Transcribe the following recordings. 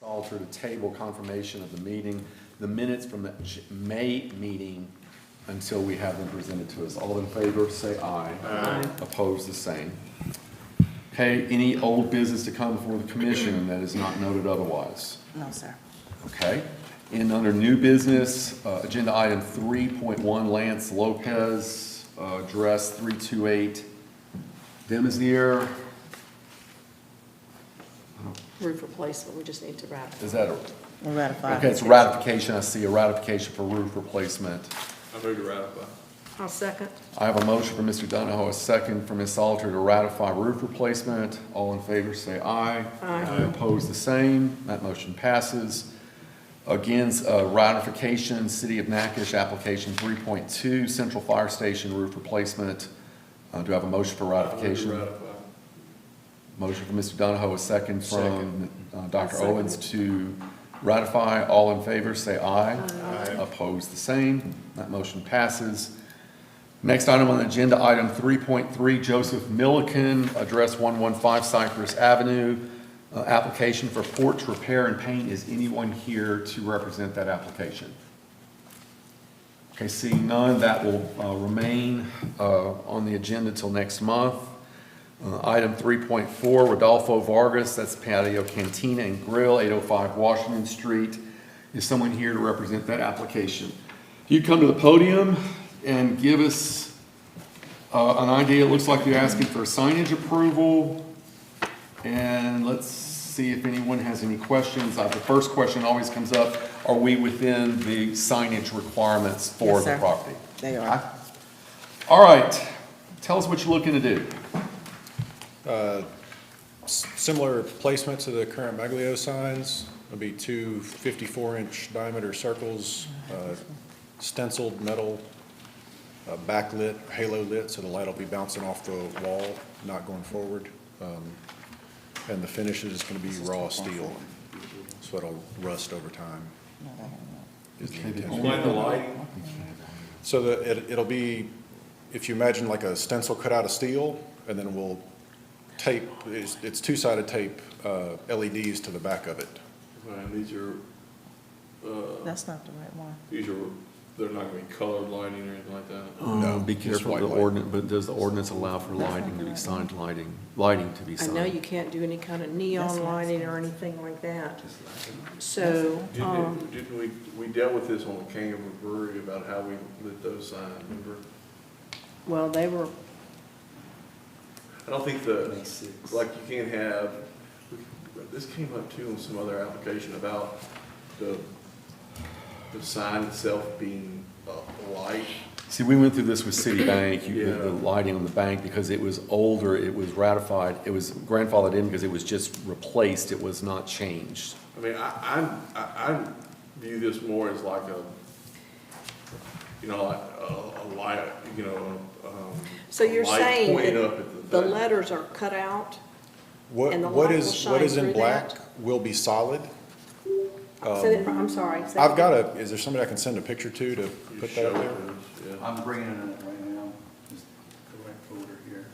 Alter to table confirmation of the meeting, the minutes from the May meeting until we have them presented to us. All in favor, say aye. Aye. Opposed, the same. Okay, any old business to come before the commission that is not noted otherwise? No, sir. Okay, and under new business, agenda item 3.1, Lance Lopez, address 328 Demazier. Roof replacement, we just need to ratify. Is that a? We'll ratify. Okay, it's ratification. I see a ratification for roof replacement. I move to ratify. I'll second. I have a motion from Mr. Donahoe, a second from Ms. Salter to ratify roof replacement. All in favor, say aye. Aye. Opposed, the same. That motion passes. Again, ratification, City of Natchitoches, application 3.2, Central Fire Station roof replacement. Do I have a motion for ratification? I move to ratify. Motion from Mr. Donahoe, a second from Dr. Second. Owens to ratify. All in favor, say aye. Aye. Opposed, the same. That motion passes. Next item on the agenda, item 3.3, Joseph Milliken, address 115 Cypress Avenue, application for porch repair and paint. Is anyone here to represent that application? Okay, seeing none, that will remain on the agenda till next month. Item 3.4, Rodolfo Vargas, that's Patio Cantina and Grill, 805 Washington Street. Is someone here to represent that application? You come to the podium and give us an idea. It looks like you're asking for signage approval. And let's see if anyone has any questions. The first question always comes up, are we within the signage requirements for Yes, the sir. property? They are. All right, tell us what you're looking to do. Similar placement to the current Maglio signs. It'll be two 54-inch diameter circles, stenciled metal, backlit, halo lit, so the light will be bouncing off the wall, not going forward. And the finish is going to be raw steel, so it'll rust over time. Is the intention. Explain the lighting. So it'll be, if you imagine like a stencil cut out of steel, and then we'll tape, it's two-sided tape, LEDs to the back of it. And these are, That's not the right one. they're not gonna be colored lighting or anything like that? No, Be just careful, white the light. ordinance, but does the ordinance allow for lighting to be signed, lighting to be I signed? know you can't do any kind of That's neon nice. lighting or anything like that. So, Didn't we dealt with this on the Kangaroo Brewery about how we lit those signs, remember? well, they were, I don't think like you can't have, this came up too on some other application about the sign itself being light. See, we went through this with Citibank, Yeah. the lighting on the bank, because it was older, it was ratified, it was grandfathered in because it was just replaced, it was not changed. I mean, I view this more as like like a light, so you're light saying pointing up that at the thing. letters are cut out? And the What light will is shine in through black that? will be solid. I'm sorry. say I've it got again. is there somebody I can send a picture to You put that show up there? those, yeah. I'm bringing it up right now, just correct folder here.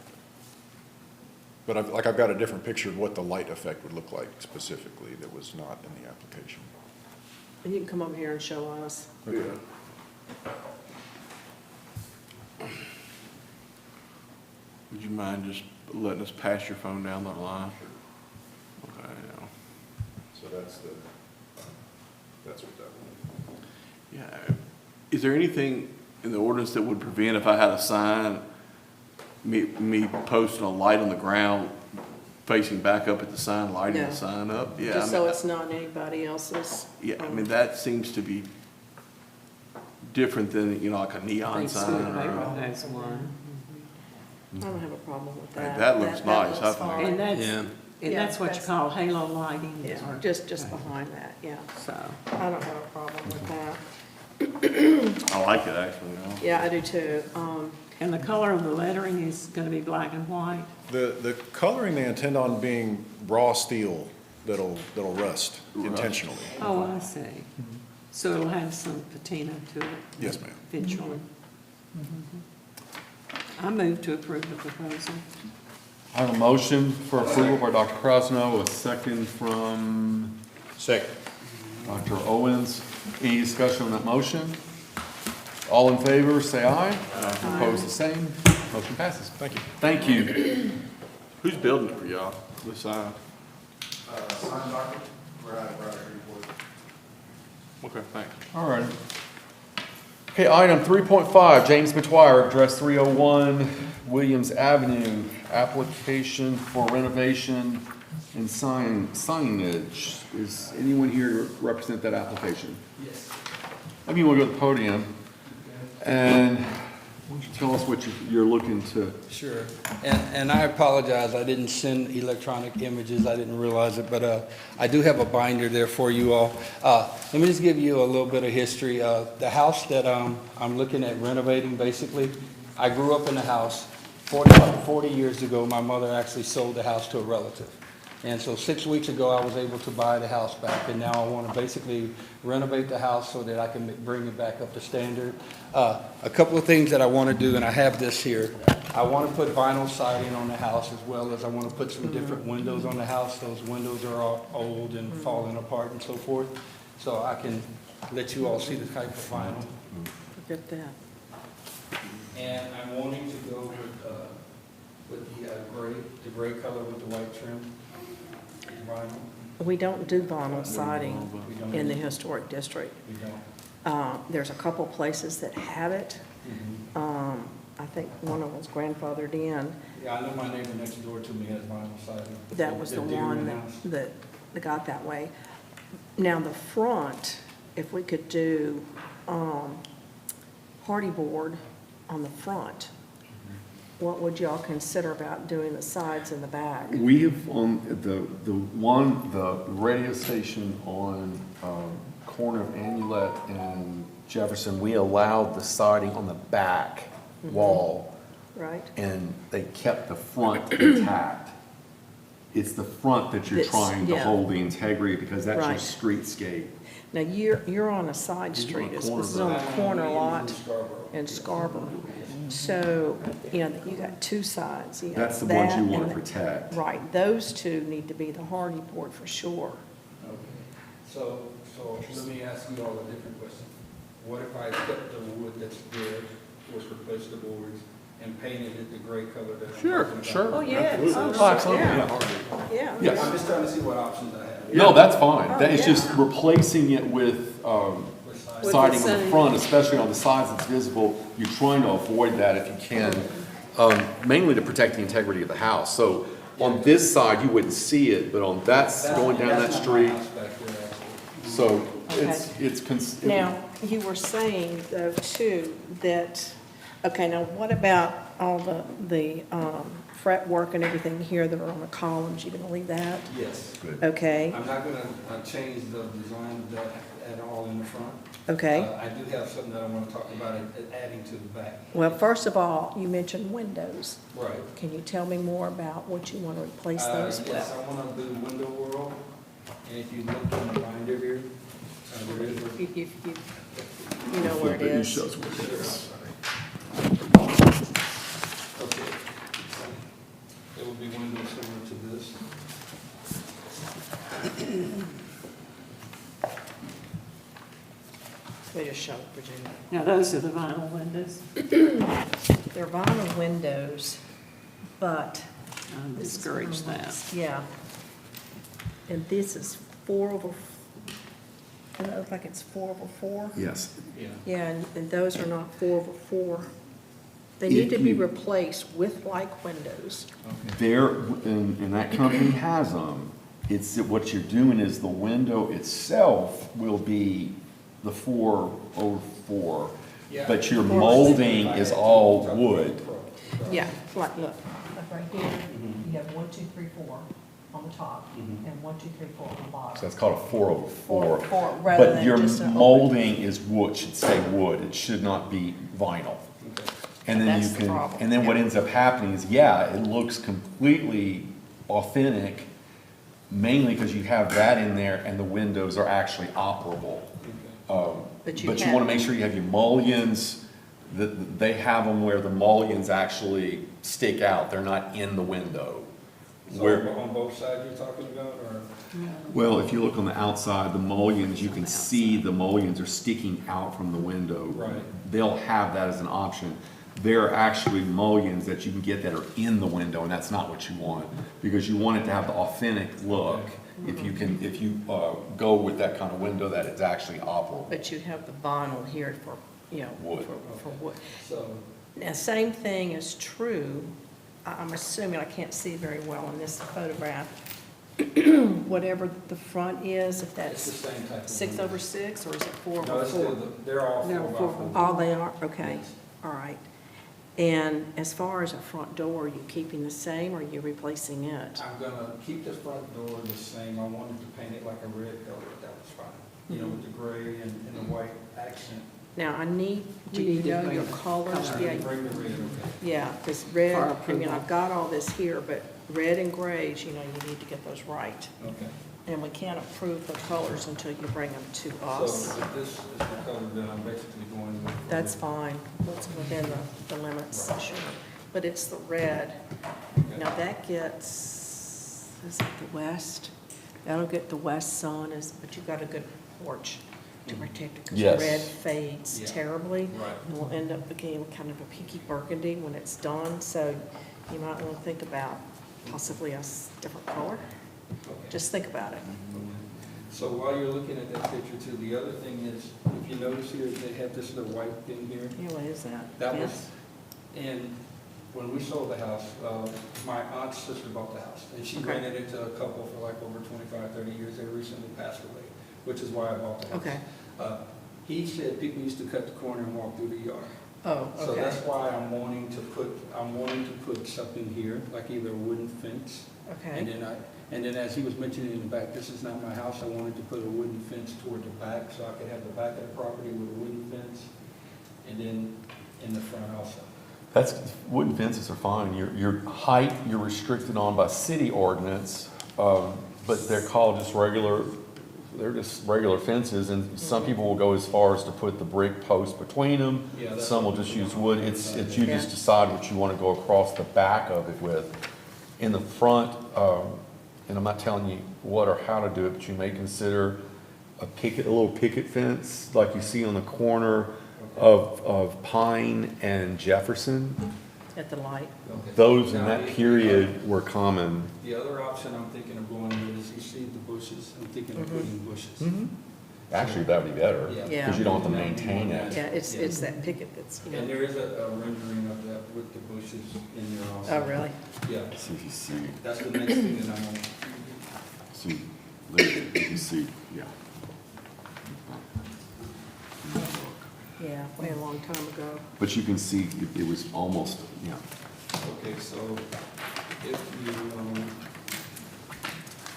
But I've got a different picture of what the light effect would look like specifically that was not in the application. And you can come over here and show us. Yeah. Would you mind just letting us pass your phone down that line? Okay, yeah. So that's what that one. Yeah. Is there anything in the ordinance that would prevent if I had a sign, me posting a light on the ground, facing back up at the sign, lighting No. the sign up? Yeah. Just I so mean, it's not anybody else's. Yeah, I mean, that seems to be different than, like a neon sign or. That's one. I don't have a problem with that. That looks nice, I looks think. fine. And that's, Yeah. and Yeah, that's what you that's- call halo lighting. Yeah, or- just behind that, yeah. So, I don't have a problem with that. I like it, actually, Yeah, I do too. and the color of the lettering is gonna be black and white. The coloring they intend on being raw steel that'll rust intentionally. Oh, I see. So it'll have some patina to it Yes, ma'am. eventually. I move to approve the proposal. I have a motion for approval by Dr. Krasno, a second from Second. Dr. Owens, any discussion on that motion? All in favor, say aye. Opposed, the same. Motion passes. Thank you. Thank you. Who's building it for y'all, this sign? Sign doctor, we're out of Broward Report. Okay, thanks. All right. Okay, item 3.5, James McTwire, address 301 Williams Avenue, application for renovation and signage. Is anyone here to represent that application? Yes. Maybe you want to go to the podium and why don't you tell us what you're looking to. Sure, and I apologize, I didn't send electronic images, I didn't realize it, but I do have a binder there for you all. Let me just give you a little bit of history. The house that I'm looking at renovating, basically, I grew up in the house. 40 years ago, my mother actually sold the house to a relative. And so 6 weeks ago, I was able to buy the house back, and now I want to basically renovate the house so that I can bring it back up to standard. A couple of things that I want to do, and I have this here. I want to put vinyl siding on the house, as well as I want to put some different windows on the house. Those windows are all old and falling apart and so forth. So I can let you all see the type of vinyl. Forget that. And I'm wanting to go with the gray color with the white trim. Vinyl. We don't do vinyl siding We don't. in the historic district. We don't. There's a couple places that have it. I think one of them's grandfathered in. Yeah, I know my neighbor next door to me has vinyl siding. That was the one that got that way. Now, the front, if we could do hardy board on the front, what would y'all consider about doing the sides and the back? We have on the radio station on corner of Amulet and Jefferson, we allowed the siding on the back wall, Right? and they kept the front intact. It's the front that you're That's- trying to yeah. hold the integrity, because that's your Right. streetscape. Now, you're on a side You're street. on a This corner is on a corner lot Scarborough. in Scarborough. So, you know, you got two sides. You got That's the ones that you want and to protect. Right, those two need to be the hardy board for sure. Okay. So let me ask you all a different question. What if I kept the wood that's there, was replaced the boards, and painted it the gray color that I'm Sure, talking about? sure. Oh, yeah. Absolutely. Oh, Absolutely, yeah. yeah. Yeah. Yes. I'm just trying to see what options I have. No, that's fine. Oh, It's yeah. just replacing it with What size? siding on the same. front, especially on the sides that's visible. You're trying to avoid that if you can, mainly to protect the integrity of the house. So on this side, you wouldn't see it, but on that, going down that That's not my street, house back there, actually. so Okay. it's. Now, you were saying though too, that, okay, now what about all the fretwork and everything here that are on the columns? You gonna leave that? Yes. Good. Okay, I'm not gonna change the design of that at all in the front. okay. I do have something that I want to talk about adding to the back. Well, first of all, you mentioned windows. Right. Can you tell me more about what you want to replace those Yes, with? I want to do window world, and if you look in the binder here, there is a. You know where it is. Shows where it is. Okay. It will be windows similar to this. They just show it, Virginia. Now, those are the vinyl windows. They're vinyl windows, but. I discourage that. Yeah. And this is 4/4. Doesn't it look like it's 4/4? Yes. Yeah. Yeah, and those are not 4/4. They If need to be you- replaced with like windows. There, and that company has them. It's, what you're doing is the window itself will be the 4/4, Yeah. but your molding is all wood. Yeah, like, look. Like right here, you have 1, 2, 3, 4 on the top, and 1, 2, 3, 4 on the So bottom. that's called a 4/4. 4/4, rather But than your just an molding is wood, should say wood. It should not be vinyl. Okay. And then That's you the can, problem, and then what yeah. ends up happening is, yeah, it looks completely authentic, mainly because you have that in there and the windows are actually operable. But you But you have- want to make sure you have your mullions, that they have them where the mullions actually stick out, they're not in the window. Where- So on both sides you're talking about, or? Well, if you look on the outside, the mullions, you can see the mullions are sticking out from the window. Right. They'll have that as an option. There are actually mullions that you can get that are in the window, and that's not what you want, because you want it to have the authentic look. If you go with that kind of window, that it's actually operable. But you have the vinyl here for, Wood. for wood. So, Now, same thing is true, I'm assuming, I can't see very well in this photograph, whatever the front is, if it's the that's same type of. 6/6, or is it 4 No, over it's still, 4? they're all They're 4x4. All they are, okay, Yes. all right. And as far as a front door, are you keeping the same, or are you replacing it? I'm gonna keep the front door the same. I wanted to paint it like a red color, that was fine. You know, with the gray and the white accent. Now, do We you need to know bring your the colors? color. Yeah, Bring the red, okay. yeah, because red, For I mean, approval. I've got all this here, but red and grays, you need to get those right. Okay. And we can't approve the colors until you bring them to So us. if this is the color that I'm basically going with. That's fine, that's within the limits, sure. But it's the red. Okay. Now, that gets, is it the west? That'll get the west sun, but you've got a good porch to protect it, because Yes. red fades Yeah. terribly. Right. And will end up being kind of a peaky burgundy when it's done, so you might want to think about possibly a different color. Okay. Just think about it. So while you're looking at that picture too, the other thing is, if you notice here, they have this little white thing here. Yeah, what is that? That was, Yes? and when we sold the house, my aunt's sister bought the house, and she Okay. rented it to a couple for like over 25, 30 years. They recently passed away, which is why I bought the house. Okay. He said people used to cut the corner and walk through the yard. Oh, So okay, that's why I'm wanting to put something here, like either a wooden fence. And okay, then as he was mentioning in the back, this is not my house, I wanted to put a wooden fence toward the back, so I could have the back of the property with a wooden fence, and then in the front also. Wooden fences are fine. Your height, you're restricted on by city ordinance, but they're called just they're just regular fences, and some people will go as far as to put the brick post between them. Yeah, that's Some will what- just use wood. It's you just Yeah. decide what you want to go across the back of it with. In the front, and I'm not telling you what or how to do it, but you may consider a little picket fence like you see on the corner of Pine and Jefferson. at the light. Okay. Those in Now, that the- period were common. The other option I'm thinking of going with is, you see the bushes, I'm thinking of Mhm. putting bushes. Actually, that would be better, Yeah. because you don't have to maintain it. Yeah, it's that picket that's, And there is a rendering of that with the bushes in there also. oh, really? Yeah, See if you see, that's the next thing that I'm gonna. see, if you see, yeah. Yeah, way a long time ago. But you can see, it was almost, yeah. Okay, so if you,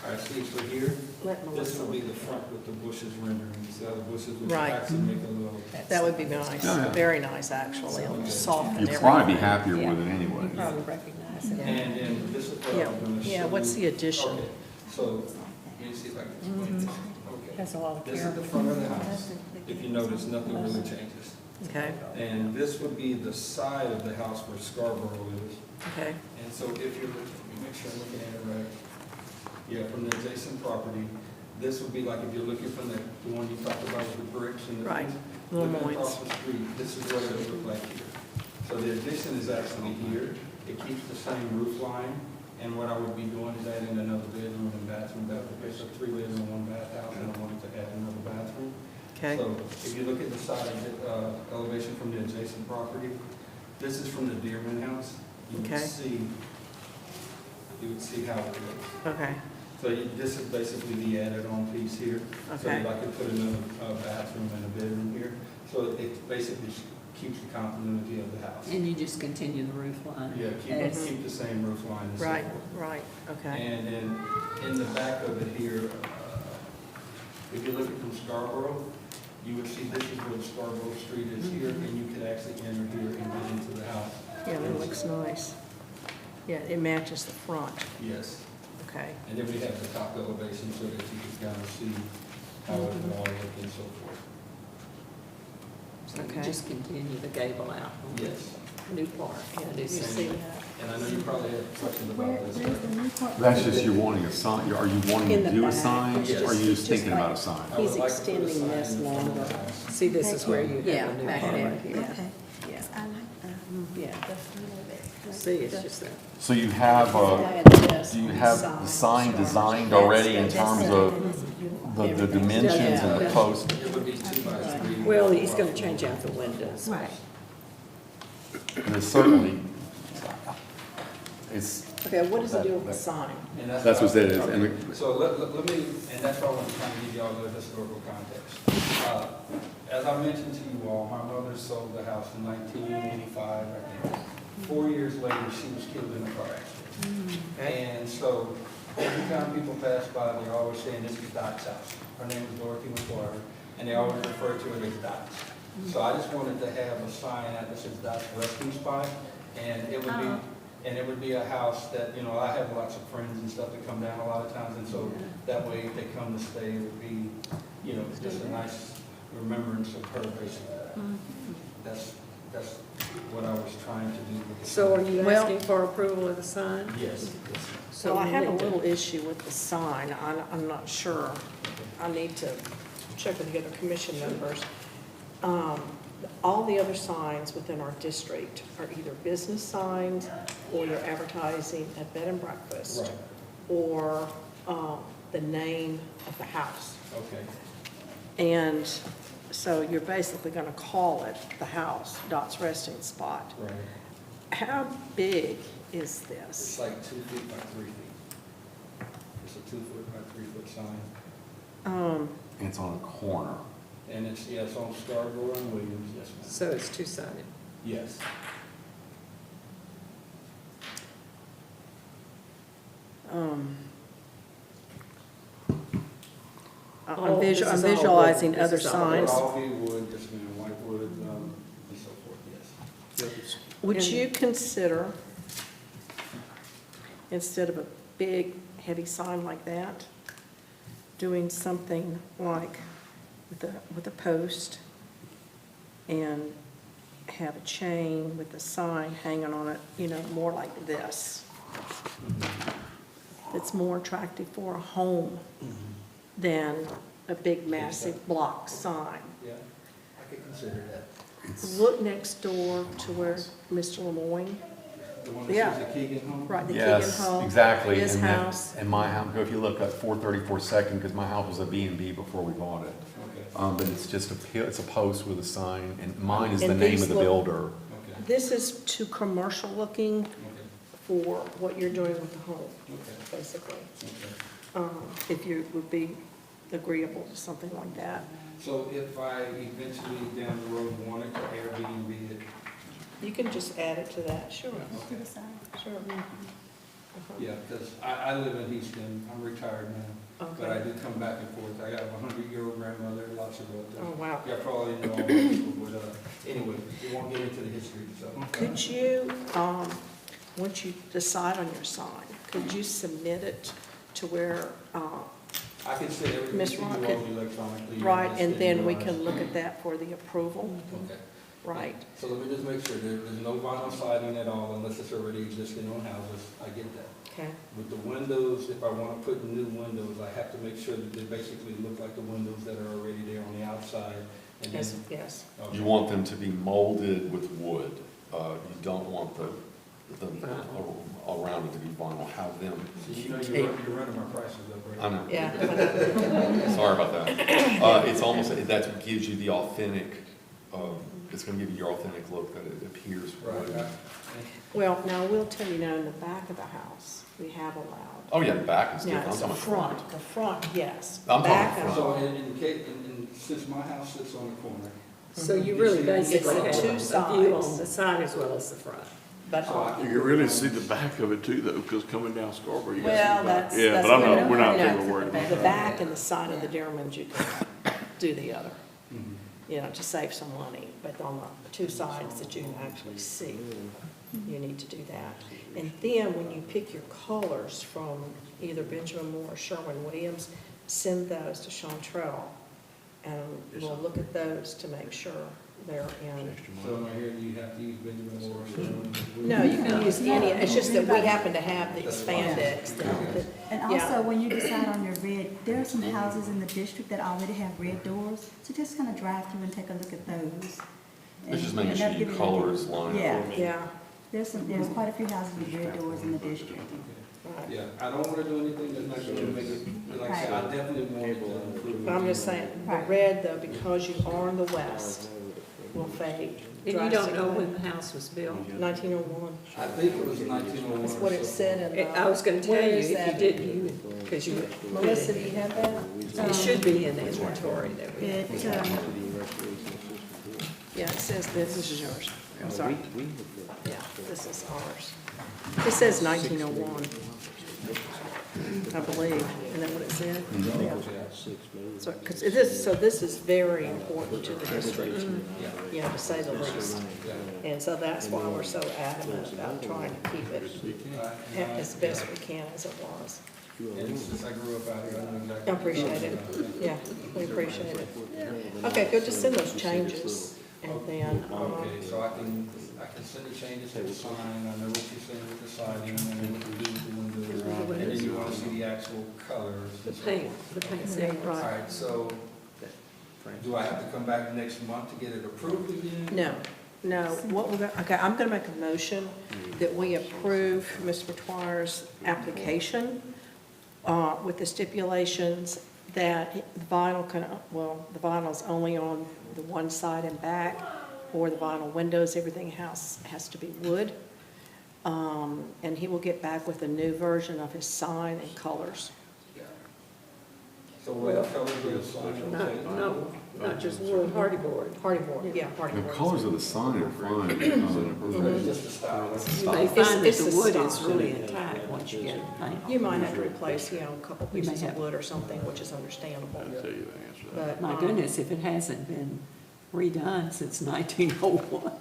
all right, see, so here, Let this Melissa will be look. the front with the bushes rendering, see how the bushes would Right. actually make a little. That would be nice, Yeah, yeah. very nice, actually, it'll soften You'd everything. probably be happier Yeah. with it anyway. Probably recognize it. And then this is what Yeah, I'm gonna show you. yeah, what's the addition? Okay, so, you see if I can explain this. Okay. Has a lot of This is character. the front of the house. If you notice, nothing really changes. Okay, And this would be the side of the house where Scarborough is. okay, And so if you're, let me make sure I'm looking at it right. Yeah, from the adjacent property, this would be like if you're looking from the one you talked about with the bricks and the. Right, things, Little looking Moines. across the street, this is what it would look like here. So the addition is actually here. It keeps the same roof line. And what I would be doing is adding another bedroom and bathroom. It's a 3-bedroom, 1-bath house, and I wanted to add another bathroom. okay, So if you look at the side elevation from the adjacent property, this is from the Dearman house. You would Okay. see how it looks. okay, So this is basically the added-on piece here. So Okay. that I could put another bathroom and a bedroom here. So it basically keeps the continuity of the house. And you just continue the roof line. Yeah, as- keep the same roof line and so right, forth. right, okay, And then in the back of it here, if you're looking from Scarborough, you would see this is where Scarborough Street is here, and you could actually enter here and get into the house. yeah, that looks nice. Yeah, it matches the front, Yes, okay, and then we have the top elevation so that you can kind of see how it would all look and so forth. So you Okay. just continue the gable out on Yes. the new part. yeah, the did new you side. see that? And I know you probably have questions about this. Where's the new part? That's just you wanting a sign, are you wanting In to the do a back. sign, It's or are you just thinking like- about a sign? I would He's like to put a extending sign this in front of the longer. house. See, this is where you Yeah, have a new back part there. right here. Okay, Yeah, I like that. yeah. See, it's just that. So you have, do you have the sign designed already in terms of the dimensions and the post? It would be 2 by 3. Well, he's gonna change out the windows. Right. And it's certainly, it's, Okay, what does it do with the sign? And That's what it is, and okay. So let me, and that's why I want to kind of give you all the historical context. As I mentioned to you all, my mother sold the house in 1985, I think. 4 years later, she was killed in a car accident. And so every time people pass by, they're always saying, this is Dot's house. Her name is Dorothy McGuire, and they always refer to it as Dot's. So I just wanted to have a sign that says Dot's resting spot, and it would be a house that, you know, I have lots of friends and stuff that come down a lot of times, and so that way if they come to stay, it would be, you know, just a nice remembrance of her, basically. That's what I was trying to do with the So are sign. you Well- asking for approval of the sign? Yes. So I have a little issue with the sign. I'm not sure. I need to check with the other commission members. All the other signs within our district are either business signs, or you're advertising a bed and breakfast, Right. or the name of the house. Okay. And so you're basically going to call it the house, Dot's Resting Spot. Right. How big is It's this? like 2 feet by 3 feet. It's a 2 foot by 3 foot sign. it's on a corner. And it's, yeah, it's on Scarborough and Williams, yes, ma'am. So it's two-sided. Yes. Oh, this I'm is all visualizing wood. other This is all wood. signs. All be wood, yes, ma'am, white wood, and so forth, yes. Would And- you consider, instead of a big, heavy sign like that, doing something like with a post and have a chain with a sign hanging on it, you know, more like this? It's more attractive for a home than a big, massive block sign. Yeah, I could consider that. Look next door to where Mr. Lemoyne, The one that Yeah. says the Keegan home? right, the Keegan home. Exactly. His and that- house. And my house, if you look at 434 Second, because my house was a B&B before we bought it. Okay, But it's just it's a post with a sign, and mine is the And name these of the look- builder. okay, This is too commercial looking okay, for what you're doing with the home, okay, basically. okay. If you would be agreeable to something like that. So if I eventually down the road wanted to Airbnb it, You can just add it to that, sure, To the side. sure. yeah, because I live in Houston, I'm retired now, but I Okay. do come back and forth. I got a 100-year-old grandmother, lots of relatives. Oh, wow. Yeah, probably know all those people, but, anyway, we won't get into the history, so. Could you, once you decide on your sign, could you submit it to where, I can send everything Ms. to you all Rocket, electronically. right, just and in then your we eyes. can look at that for the approval, Okay. right? So let me just make sure, there's no vinyl siding at all unless it's already existing on houses. I get that. Okay, With the windows, if I want to put new windows, I have to make sure that they basically look like the windows that are already there on the outside. And then, yes, yes. okay. You want them to be molded with wood. You don't want the around it to be vinyl. Have them. So you know you're running my prices up, right? I know. Yeah, Sorry about that. It's almost, that's what gives you the authentic, it's gonna give you your authentic look that it appears Right. wood. well, now, I will tell you now, in the back of the house, we have allowed. Oh, yeah, the back is Now, different. it's I'm the talking about front, the front, yes. I'm talking Back front. of- So in since my house sits on the corner, So you really basically It's have two a sides. view on the side as well as the front. But, so I You can really see the back of it too, though, because coming down Scarborough, you well, got to see the back. that's. Yeah, that's but I'm what not, we're not you know, too worried about The that. back and the side of the Dearmans, you can do the other, you know, to save some money. But on the two sides that you can actually see, you need to do that. And then when you pick your colors from either Benjamin Moore or Sherwin-Williams, send those to Chantrell, and we'll look at those to make sure they're in. So am I hearing you have to use Benjamin Moore? No, you can use any, it's just that we happen to have the spandex that, And yeah. also, when you decide on your red, there are some houses in the district that already have red doors, so just kind of drive through and take a look at those. It's just And- making and sure that'll your give you an colors idea. line up. Yeah, Yeah, there's quite a few houses with red doors in the district. right. Yeah, I don't wanna do anything that's not gonna make it, like I said, I definitely want it to improve. But I'm just saying, the Right. red though, because you are in the west, will fade And you don't know drastically. when the house was built? 1901. I think it was 1901. That's what it said in the. I was gonna tell Where you, is if you that? didn't, because you. Melissa, do you have that? It should be in the inventory that we have. It, Yeah, it says this is yours. I'm sorry. Yeah, this is ours. It says 1901, I believe. Isn't that what it said? Yeah. So, 'cause this is very important to the district, you know, to say the least. And so that's why we're so adamant about trying to keep it as best we can as it was. And since I grew up out here, I know I exactly. appreciate it. Yeah, we appreciate it. Okay, go just send those changes and then, Okay, so I can send the changes to the sign, I know what you're saying with the siding, and then what to do with the windows, and then you wanna see the actual colors. The paint set. All right, so, do I have to come back next month to get it approved again? no, what we're going, okay, I'm gonna make a motion that we approve Mr. McTwire's application, with the stipulations that the vinyl can, well, the vinyl's only on the one side and back, or the vinyl windows, everything has to be wood. And he will get back with a new version of his sign and colors. So what color will the sign take? No, not just wood, hardy board. Hardy board, yeah, hardy The board. colors of the sign are fine. It's just the style. You may It's- find that it's the the wood is stock. really intact once you get it painted. You might have to replace, you know, a couple You may pieces of have- wood or something, which is understandable. But, My goodness, if it hasn't been redone since 1901.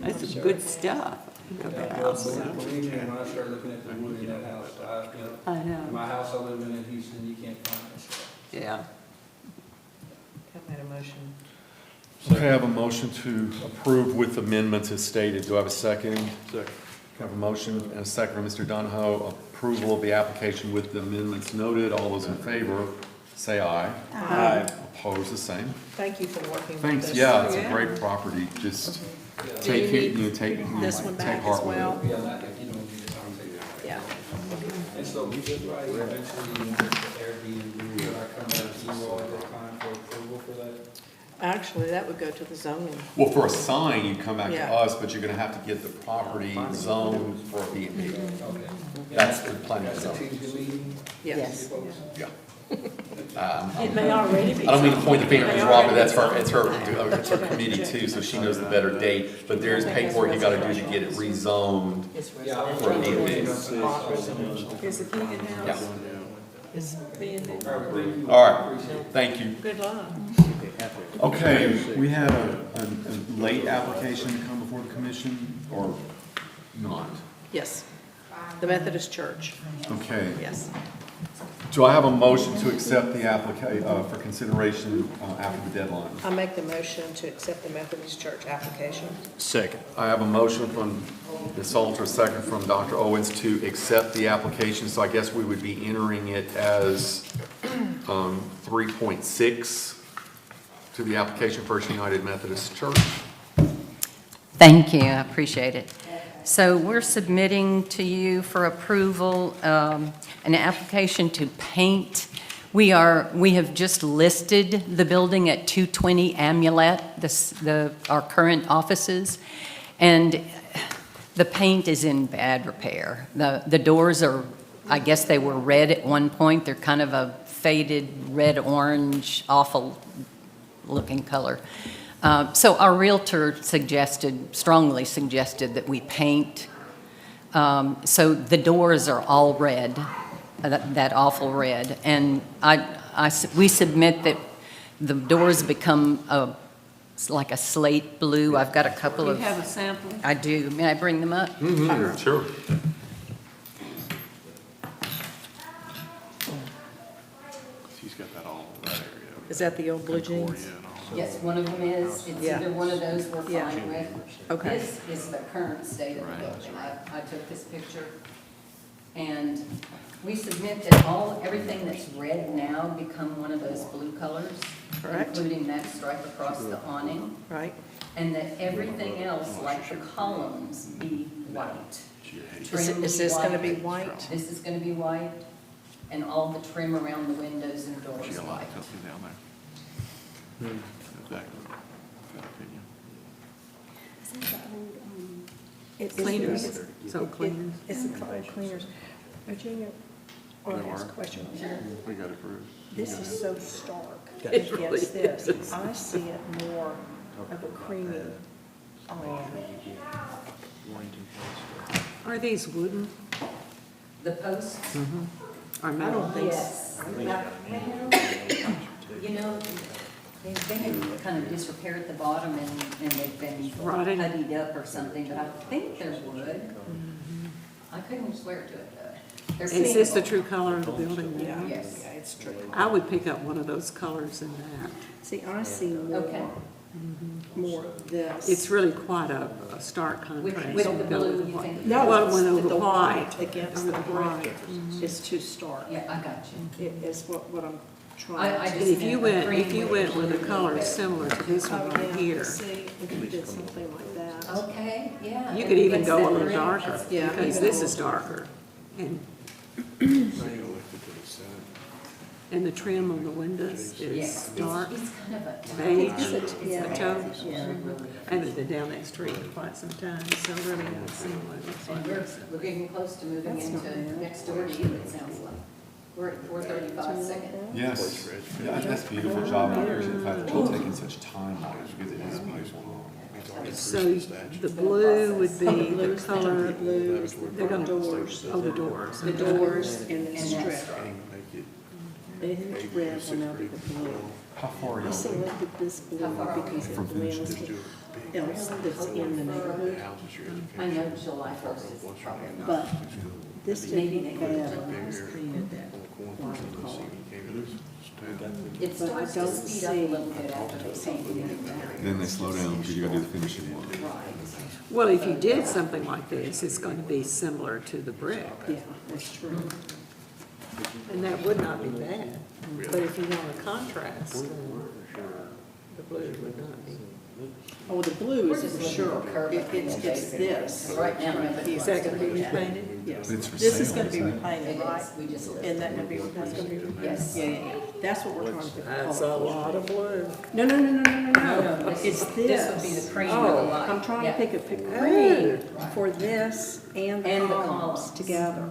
That's some good stuff. Of a house. Believe me, when I started looking at the wood in that house, I know, my house I live in Houston, you can't find it. yeah. I made a motion. Okay, I have a motion to approve with amendments as stated. Do I have a second? Second. I have a motion and a second from Mr. Donahoe. Approval of the application with the amendments noted. All those in favor, say aye. Aye. Opposed, the same. Thank you for working with Thanks, this. yeah, it's a Yeah. great property. Just Do take you it, need take this one back heart as with it. well? Yeah, like, if you don't need it, I'll take it. Yeah. And so we just right, eventually, you get the Airbnb, will I come back to you all at that time for approval for that? Actually, that would go to the zoning. Well, for a sign, you come back to Yeah. us, but you're gonna have to get the property zoned for a B&B. Okay. That's the plan. That's a Tuesday meeting? Yes. folks? Yeah. It may already be. I don't mean to point the finger at It Ms. may Rob, but already it's her committee too, so she knows the better date. But there's paperwork you gotta do to get it rezoned. Yeah, I'm For a B&B. Is it Keegan Yeah. House? Is being there? All right, thank you. All right, thank you. Good luck. Okay, we had a late application to come before the commission, or not? Yes. The Methodist Church, Okay. yes. Do I have a motion to accept the for consideration after the deadline? I make the motion to accept the Methodist Church application. Second. I have a motion from Ms. Salter, a second from Dr. Owens to accept the application, so I guess we would be entering it as 3.6 to the application First United Methodist Church. Thank you, I appreciate it. So we're submitting to you for approval an application to paint. We have just listed the building at 220 Amulet, our current offices, and the paint is in bad repair. The doors are, I guess they were red at one point. They're kind of a faded red-orange, awful-looking color. So our realtor strongly suggested that we paint. So the doors are all red, that awful red. And we submit that the doors become like a slate blue. I've got a couple You of. have a sample? I do. May I bring them up? Sure. She's got that all in that area. Is that the old blue jeans? Yes, one of them is, it's Yeah. either one of those we're Yeah. fine with. Okay. This is the current state of the building. I took this picture, and we submit that everything that's red now become one of those blue colors. Correct. Including that stripe across the awning, Right? and that everything else, like the columns, be white. Trim Is this gonna be white. white? This is gonna be white, and all the trim around the windows and doors She got a lot white. of company down there. Exactly. Got opinion. Is that the old, It's Cleaners, so cleaners. It's the cleaners. Virginia, I want to ask a question. We got approved. This is so stark It really against this. is. I see it more of a creamy, Are these wooden The posts, or I metal? don't think, yes. You know, they've been kind of disrepair at the bottom and they've been Rotted. puttied up or something, but I think they're wood. I couldn't swear to it though. They're Is this the paintable. true color of the building now? Yes. yeah, it's true. I would pick up one of those colors in that. See, I see Okay. more of this. It's really quite a stark With contrast. the to go blue, with you white. think? No, Well, it's when over the white. against Over the the brick white. is too stark. Yeah, I got you. It is what I'm I trying to. just And if you meant a went, cream if you went with a blue. color similar to this one Oh, right yeah, here, see, if you did something like that. Okay, yeah. you could even It's go a that little red, darker, that's- Yeah. because this is darker. And the trim on the windows is Yes, dark. it's kind of a. Beige. It's Yeah. A tone. Yeah. I haven't been down that street in quite some time, so really haven't seen what it looks And like. we're getting close to moving That's not into bad. next door to you, it sounds like. We're at 435 second. Yes, yeah, that's a beautiful job. I appreciate the fact that you're taking such time on it, because it is beautiful. So the blue would be the color, The blue is they're the gonna, doors, oh, the doors. the doors and the And that strip. stripe. Anything that's red will now be the blue. How far are I you? selected this blue because it blends with else that's in the neighborhood. I know July 1st is probably not. But this Maybe didn't they look could bad do when I was painted that white color. It But I starts to don't speed up a see- little bit after they paint it. Then they slow down because you gotta do the finishing work. Right. Well, if you did something like this, it's going to be similar to the brick, Yeah, that's true. and that would not be bad. But if you want a contrast, then the blue would not be. Oh, the blue We're is just for looking sure. for curb It's this. Right now, nobody Is wants that to going to be do that. repainted? Yes. But it's for This is sale, gonna be isn't it? repainted, It right? is, we just listed. And that gonna be, that's gonna be repainted? Yes. Yeah. That's what we're trying to do. That's a lot of blue. No. No, It's this would be this. the cream Oh, of the light. I'm trying to Yeah. pick a cream for this and And the the columns columns. together.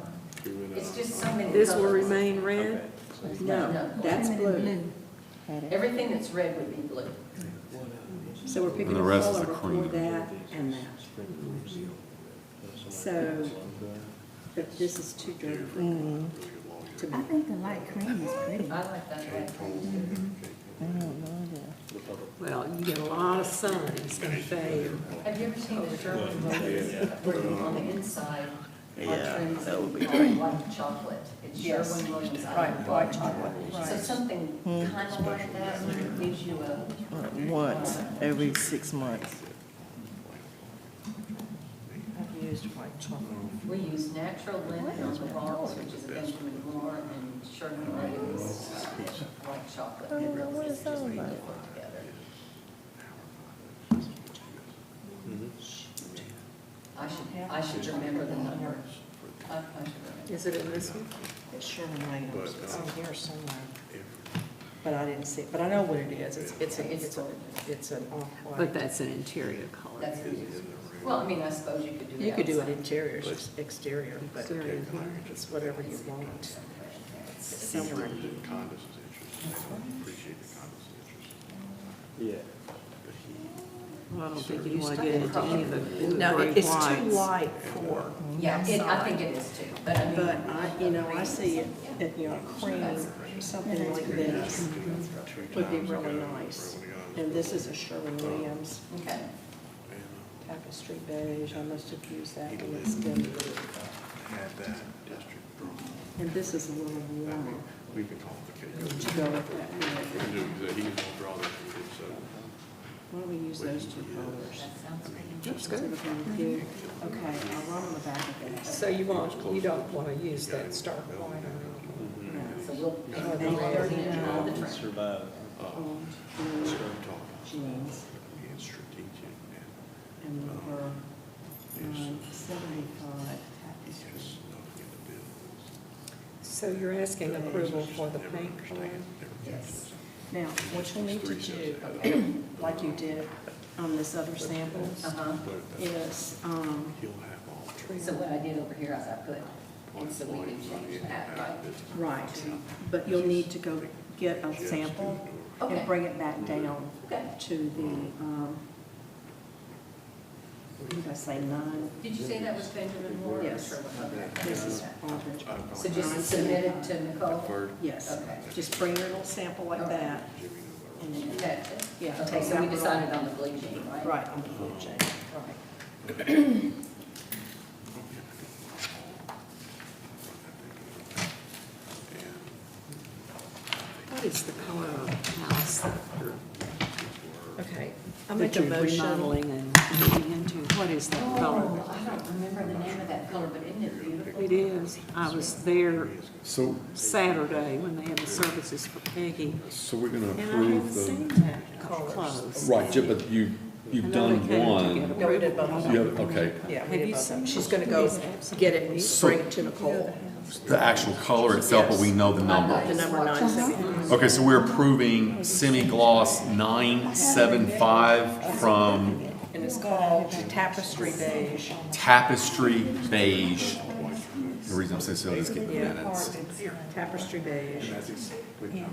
It's just so many This will colors. remain red? No, that's blue. Everything that's red would be blue. So we're picking And the a rest is the color for cream. that and that. So, but this is too dirty for to I me. think the light cream is pretty. I like that red. Well, you get a lot of sun, it's going to fade. Have you ever seen the Sherwin Williams, where on the inside are trims of white chocolate? It's Sherwin Williams. White chocolate. So something kind of like that gives you a, Once every 6 months. I've used white chocolate. we use natural linen on the walls, which is a Benjamin Moore, and Sherwin Williams white chocolate. It really is just beautiful together. I should remember the number. I should remember. Is it in this one? It's Sherwin Williams, it's in here somewhere. But I didn't see it, but I know what it is. It's an off-white. But that's an interior color. That's, well, I mean, I suppose you could do it You could do it outside. interior, it's just exterior, but Exterior. it's whatever you want. Somewhere in here. Well, I don't think you want to get into any of the No, gray it's too whites. light for, Yeah, I think it is too, but I mean. but I see it, cream, something like this would be really nice. And this is a Sherwin-Williams Okay. tapestry beige, I must have used that and it's been, and this is a little warmer. we can call the case. To go with that. We can do, he can draw that, so. Why don't we use those two colors? Looks Okay, I'll run on the back of it. So you don't want to use that stark white or So we'll pick the Survive. Start talking, Jeans being strategic and number 75 tapestry. just nothing in the bills. So you're asking approval for the paint color? Yes. Now, what you'll need to do, like you did on this other samples, is, He'll have all So what I did over here is I put, and so we can change that, right? right, but you'll need to go get a sample Okay. and bring it back down Okay. to the, what did I say, 9? Did you say that was Benjamin Moore? Yes. This is Aldridge. So just submit it to Nicole? Yes, Okay. just bring your little sample like that. And then, That's it? Yeah, Okay, take so that we one decided off. on the bleaching, right? Right, on the blue chain, right. What is the color of the house that Okay, I'll that make a you're motion. remodeling and moving into? What is that color? Oh, I don't remember the name of that color, but isn't it beautiful? It is. I was there So, Saturday when they had the services for Peggy, so we're gonna and I approve haven't seen the, that close. right, but you've I know done they came to one. get No, we did approval. both. You have, okay. Yeah, Have you seen? she's gonna go get it and bring it to Nicole. The actual color itself, but we know the number. The number 975. Okay, so we're approving semi-gloss 975 from And it's called Tapestry Beige. Tapestry Beige. The reason I'm saying so is getting Yeah. minutes. Tapestry Beige. Okay.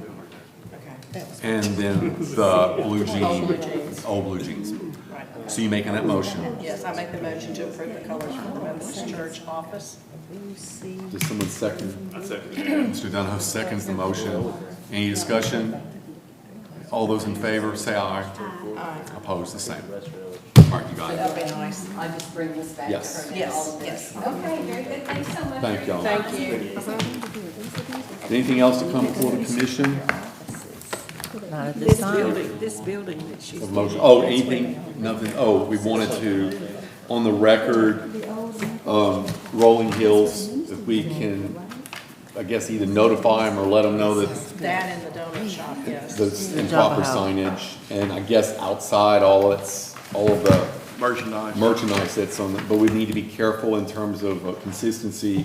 And then the blue jeans, old blue jeans. Right. So you making that motion? Yes, I make the motion to approve the colors for the Methodist Church office. Does someone second? Mr. Dunham seconds the motion. Any discussion? All those in favor, say aye. Aye. Opposed, the same. All right, you got it. That'd be nice. I just bring this back to Yes. her. now, Yes, all of this. yes. Okay, very good, thanks so much. Thank for your y'all. time. Thank you. Anything else to come before the commission? Not at this time. This building that she's Of doing. motion, oh, anything, nothing, oh, we wanted to, on the record, Rolling Hills, if we can, I guess either notify them or let them know that That and the donut shop, yes. the improper signage, and I guess outside, all of the merchandise that's on, but we need to be careful in terms of consistency.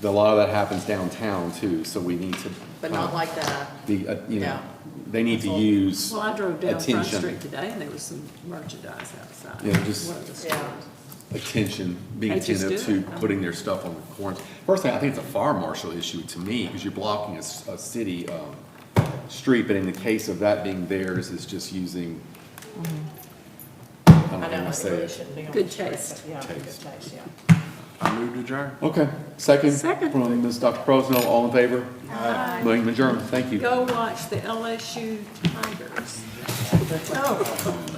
A lot of that happens downtown too, so we need to. But not like that. The, you know, Yeah. they need to use Well, I drove down Front attention. Street today and there was some merchandise outside. Yeah, just- One of the Yeah. stores. Attention, being They just attentive do to it. putting their stuff on the corners. First thing, I think it's a fire marshal issue to me, because you're blocking a city, street, but in the case of that being theirs, it's just using, I don't know I know, how to it say really it. shouldn't be on Good the street, taste. but yeah, good Taste. taste, yeah. I moved to adjourn. Okay, second Second. from Ms. Dr. Prosno, all in favor? Aye. Meeting adjourned, thank you. Go watch the LSU Tigers. Oh,